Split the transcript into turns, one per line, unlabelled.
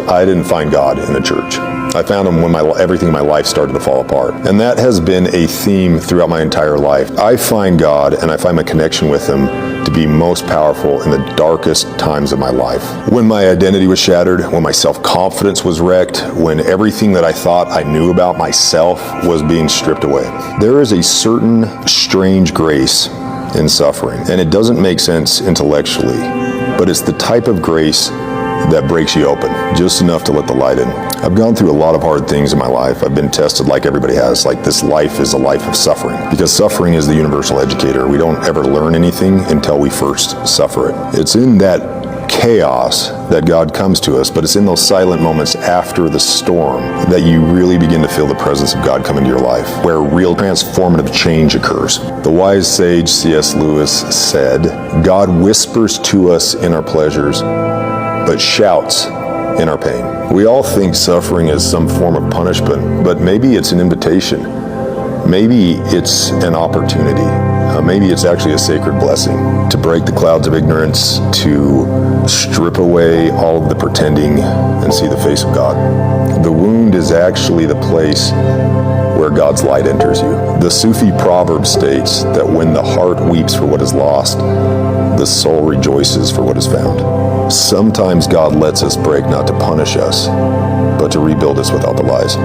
I didn't find God in the church. I found him when everything in my life started to fall apart. And that has been a theme throughout my entire life. I find God and I find my connection with him to be most powerful in the darkest times of my life. When my identity was shattered, when my self-confidence was wrecked, when everything that I thought I knew about myself was being stripped away. There is a certain strange grace in suffering, and it doesn't make sense intellectually, but it's the type of grace that breaks you open, just enough to let the light in. I've gone through a lot of hard things in my life. I've been tested like everybody has. Like, this life is a life of suffering, because suffering is the universal educator. We don't ever learn anything until we first suffer it. It's in that chaos that God comes to us, but it's in those silent moments after the storm that you really begin to feel the presence of God come into your life, where real transformative change occurs. The wise sage C.S. Lewis said, "God whispers to us in our pleasures, but shouts in our pain." We all think suffering is some form of punishment, but maybe it's an invitation. Maybe it's an opportunity. Maybe it's actually a sacred blessing to break the clouds of ignorance, to strip away all of the pretending and see the face of God. The wound is actually the place where God's light enters you. The Sufi proverb states that when the heart weeps for what is lost, the soul rejoices for what is found. Sometimes God lets us break not to punish us, but to rebuild us without the lies.